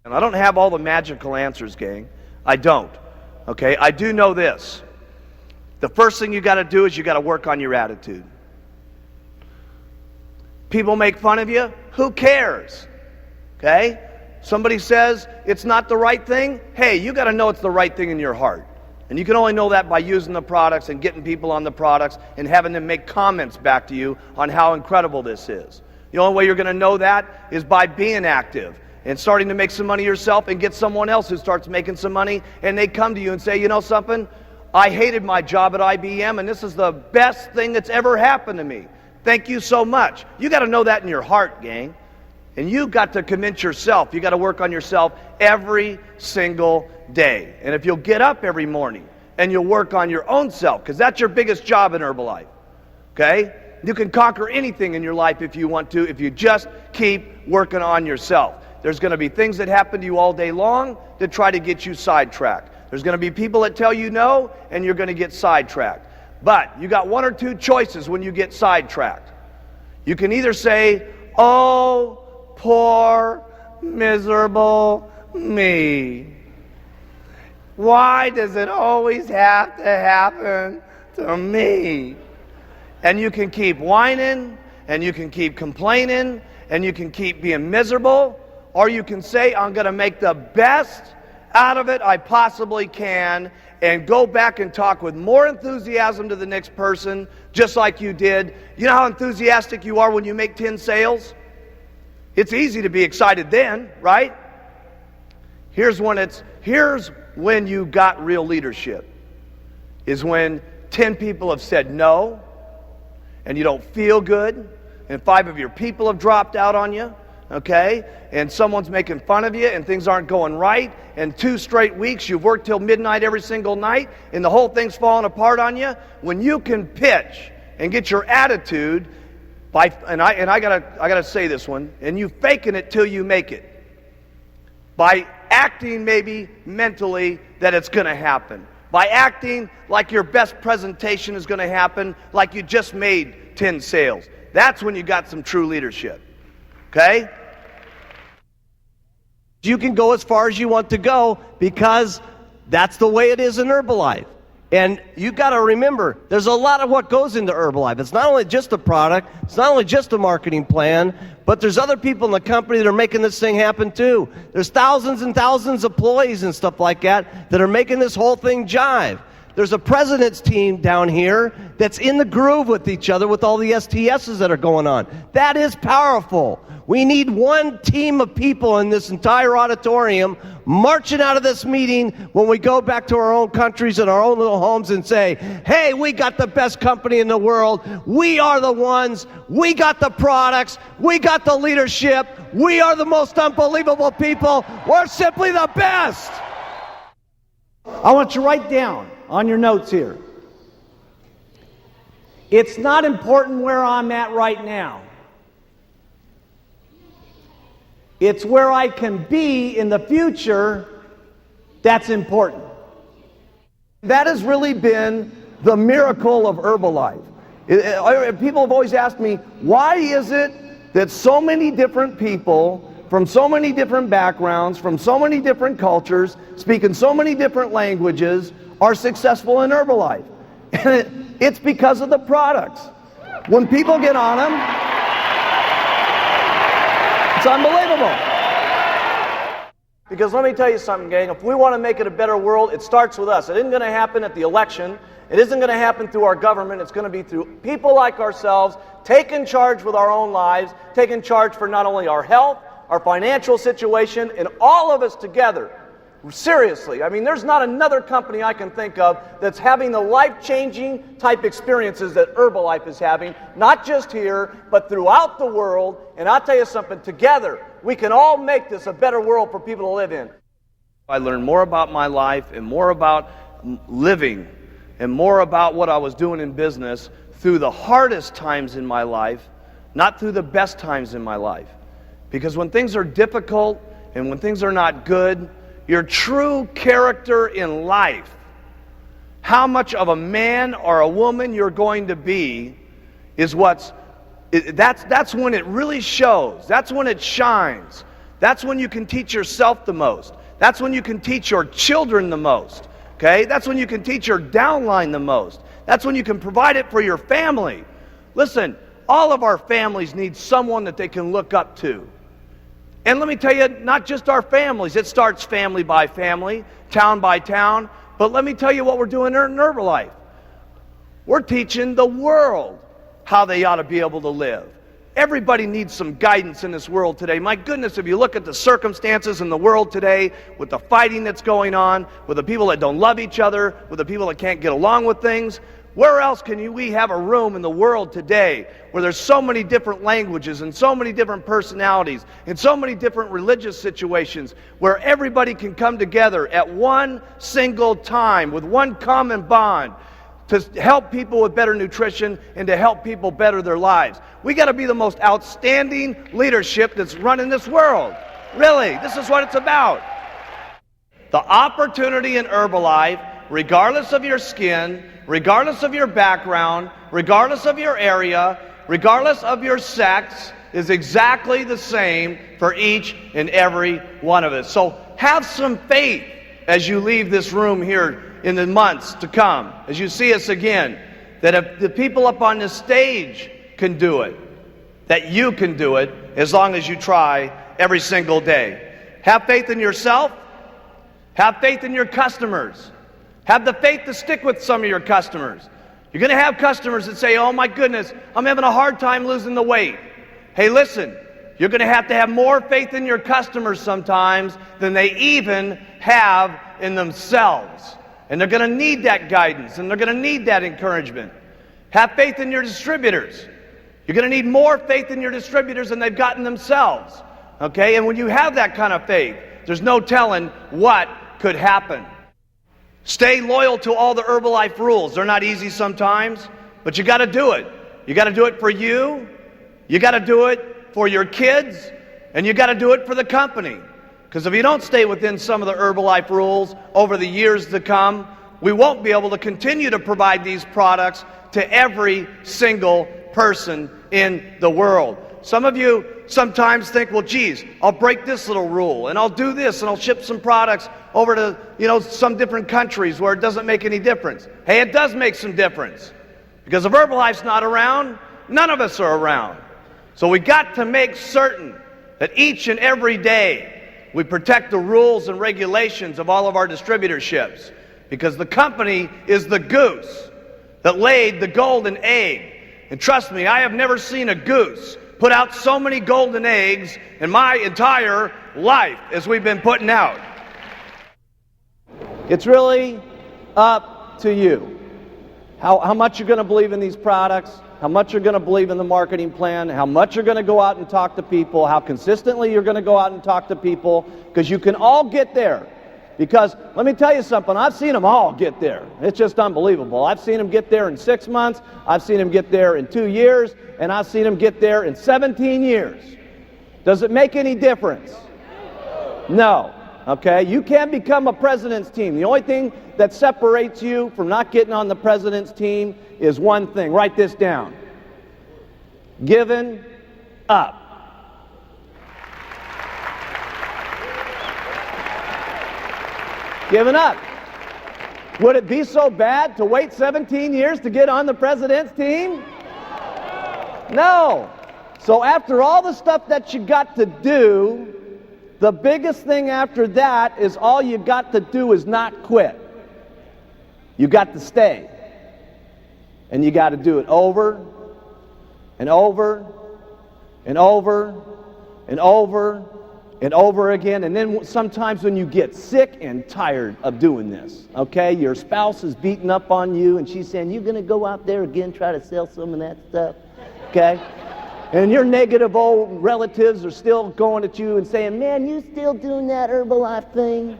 And I don't have all the magical answers, gang. I don't. Okay? I do know this. The first thing you got to do is you got to work on your attitude. People make fun of you. Who cares? Okay? Somebody says it's not the right thing. Hey, you got to know it's the right thing in your heart. And you can only know that by using the products and getting people on the products and having them make comments back to you on how incredible this is. The only way you're going to know that is by being active and starting to make some money yourself and get someone else who starts making some money, and they come to you and say, you know something? I hated my job at IBM, and this is the best thing that's ever happened to me. Thank you so much. You got to know that in your heart, gang. And you got to convince yourself. You got to work on yourself every single day. And if you'll get up every morning and you'll work on your own self, because that's your biggest job in Herbalife, okay? You can conquer anything in your life if you want to, if you just keep working on yourself. There's going to be things that happen to you all day long to try to get you sidetracked. There's going to be people that tell you no, and you're going to get sidetracked. But you got one or two choices when you get sidetracked. You can either say, oh, poor, miserable me. Why does it always have to happen to me? And you can keep whining, and you can keep complaining, and you can keep being miserable, or you can say, I'm going to make the best out of it I possibly can, and go back and talk with more enthusiasm to the next person, just like you did. You know how enthusiastic you are when you make 10 sales? It's easy to be excited then, right? Here's when you got real leadership, is when 10 people have said no, and you don't feel good, and 5 of your people have dropped out on you, okay? And someone's making fun of you, and things aren't going right, and 2 straight weeks you've worked till midnight every single night, and the whole thing's falling apart on you. When you can pitch and get your attitude, and I gotta say this one, and you faking it till you make it, by acting maybe mentally that it's going to happen, by acting like your best presentation is going to happen, like you just made 10 sales. That's when you got some true leadership. Okay? You can go as far as you want to go because that's the way it is in Herbalife. And you got to remember, there's a lot of what goes into Herbalife. It's not only just a product, it's not only just a marketing plan, but there's other people in the company that are making this thing happen too. There's thousands and thousands of employees and stuff like that are making this whole thing jive. There's a president's team down here that's in the groove with each other with all the STSs that are going on. That is powerful. We need one team of people in this entire auditorium marching out of this meeting when we go back to our own countries and our own little homes and say, hey, we got the best company in the world. We are the ones. We got the products. We got the leadership. We are the most unbelievable people. We're simply the best. I want you to write down on your notes here. It's not important where I'm at right now. It's where I can be in the future that's important. That has really been the miracle of Herbalife. People have always asked me, why is it that so many different people from so many different backgrounds, from so many different cultures, speaking so many different languages, are successful in Herbalife? And it's because of the products. When people get on them, it's unbelievable. Because let me tell you something, gang. If we want to make it a better world, it starts with us. It isn't going to happen at the election. It isn't going to happen through our government. It's going to be through people like ourselves, taking charge with our own lives, taking charge for not only our health, our financial situation, and all of us together. Seriously, I mean, there's not another company I can think of that's having the life-changing type experiences that Herbalife is having, not just here, but throughout the world. And I'll tell you something, together, we can all make this a better world for people to live in. I learned more about my life and more about living and more about what I was doing in business through the hardest times in my life, not through the best times in my life. Because when things are difficult and when things are not good, your true character in life, how much of a man or a woman you're going to be, is that's when it really shows. That's when it shines. That's when you can teach yourself the most. That's when you can teach your children the most. Okay? That's when you can teach your downline the most. That's when you can provide it for your family. Listen, all of our families need someone that they can look up to. And let me tell you, not just our families. It starts family by family, town by town. But let me tell you what we're doing in Herbalife. We're teaching the world how they ought to be able to live. Everybody needs some guidance in this world today. My goodness, if you look at the circumstances in the world today, with the fighting that's going on, with the people that don't love each other, with the people that can't get along with things, where else can we have a room in the world today where there's so many different languages and so many different personalities and so many different religious situations where everybody can come together at one single time with one common bond to help people with better nutrition and to help people better their lives? We got to be the most outstanding leadership that's running this world. Really, this is what it's about. The opportunity in Herbalife, regardless of your skin, regardless of your background, regardless of your area, regardless of your sex, is exactly the same for each and every one of us. So have some faith as you leave this room here in the months to come, as you see us again, that if the people up on this stage can do it, that you can do it as long as you try every single day. Have faith in yourself. Have faith in your customers. Have the faith to stick with some of your customers. You're going to have customers that say, oh my goodness, I'm having a hard time losing the weight. Hey, listen, you're going to have more faith in your customers sometimes than they even have in themselves. And they're going to need that guidance, and they're going to need that encouragement. Have faith in your distributors. You're going to need more faith in your distributors than they've gotten themselves. Okay? And when you have that kind of faith, there's no telling what could happen. Stay loyal to all the Herbalife rules. They're not easy sometimes, but you got to do it. You got to do it for you. You got to do it for your kids, and you got to do it for the company. Because if you don't stay within some of the Herbalife rules over the years to come, we won't be able to continue to provide these products to every single person in the world. Some of you sometimes think, well, geez, I'll break this little rule, and I'll do this, and I'll ship some products over to, some different countries where it doesn't make any difference. Hey, it does make some difference. Because if Herbalife's not around, none of us are around. So we got to make certain that each and every day we protect the rules and regulations of all of our distributorships, because the company is the goose that laid the golden egg. And trust me, I have never seen a goose put out so many golden eggs in my entire life as we've been putting out. It's really up to you. How much you're going to believe in these products, how much you're going to believe in the marketing plan, how much you're going to go out and talk to people, how consistently you're going to go out and talk to people, because you can all get there. Because let me tell you something, I've seen them all get there. It's just unbelievable. I've seen them get there in 6 months, I've seen them get there in 2 years, and I've seen them get there in 17 years. Does it make any difference? No. Okay? You can't become a president's team. The only thing that separates you from not getting on the president's team is one thing. Write this down. Giving up. Giving up. Would it be so bad to wait 17 years to get on the president's team? No. So after all the stuff that you got to do, the biggest thing after that is all you got to do is not quit. You got to stay. And you got to do it over and over and over and over and over again. And then sometimes when you get sick and tired of doing this, okay, your spouse is beating up on you and she's saying, you going to go out there again, try to sell some of that stuff, okay? And your negative old relatives are still going at you and saying, man, you still doing that Herbalife thing?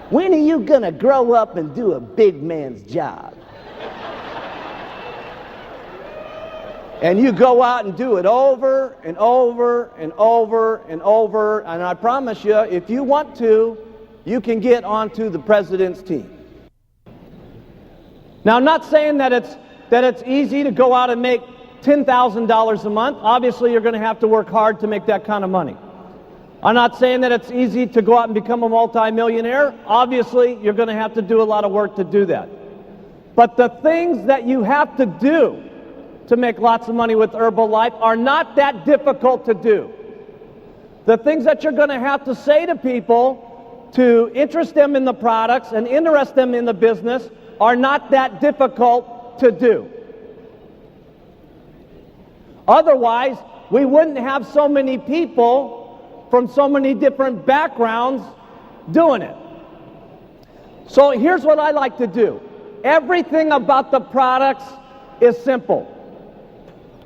When are you going to grow up and do a big man's job? And you go out and do it over and over and over and over. And I promise you, if you want to, you can get onto the president's team. Now, I'm not saying that it's easy to go out and make $10,000 a month. Obviously, you're going to have to work hard to make that kind of money. I'm not saying that it's easy to go out and become a multimillionaire. Obviously, you're going to have to do a lot of work to do that. But the things that you have to do to make lots of money with Herbalife are not that difficult to do. The things that you're going to have to say to people to interest them in the products and interest them in the business are not that difficult to do. Otherwise, we wouldn't have so many people from so many different backgrounds doing it. So here's what I like to do. Everything about the products is simple.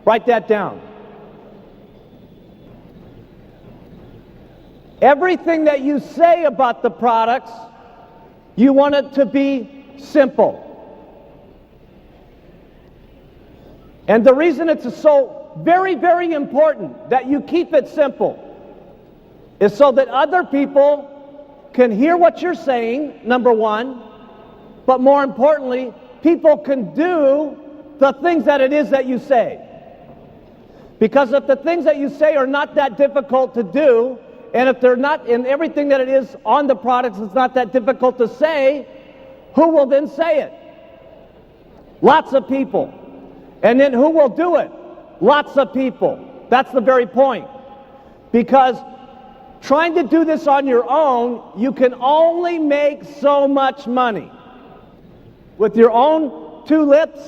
Write that down. Everything that you say about the products, you want it to be simple. And the reason it's so very, very important that you keep it simple is so that other people can hear what you're saying, number one, but more importantly, people can do the things that it is that you say. Because if the things that you say are not that difficult to do, and if they're not in everything that it is on the products, it's not that difficult to say, who will then say it? Lots of people. And then who will do it? Lots of people. That's the very point. Because trying to do this on your own, you can only make so much money. With your own two lips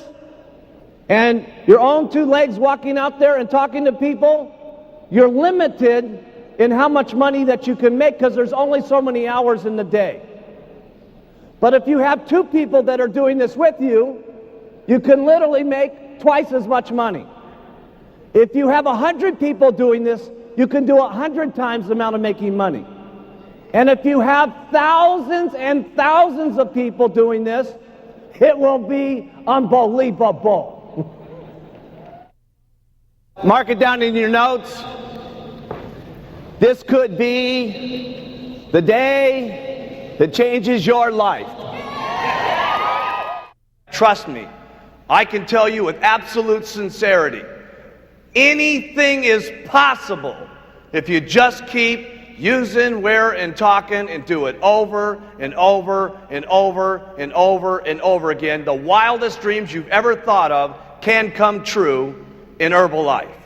and your own two legs walking out there and talking to people, you're limited in how much money that you can make because there's only so many hours in the day. But if you have two people that are doing this with you, you can literally make twice as much money. If you have 100 people doing this, you can do 100 times the amount of making money. And if you have thousands and thousands of people doing this, it will be unbelievable. Mark it down in your notes. This could be the day that changes your life. Trust me, I can tell you with absolute sincerity, anything is possible if you just keep using, where, and talking and do it over and over and over and over and over again. The wildest dreams you've ever thought of can come true in Herbalife.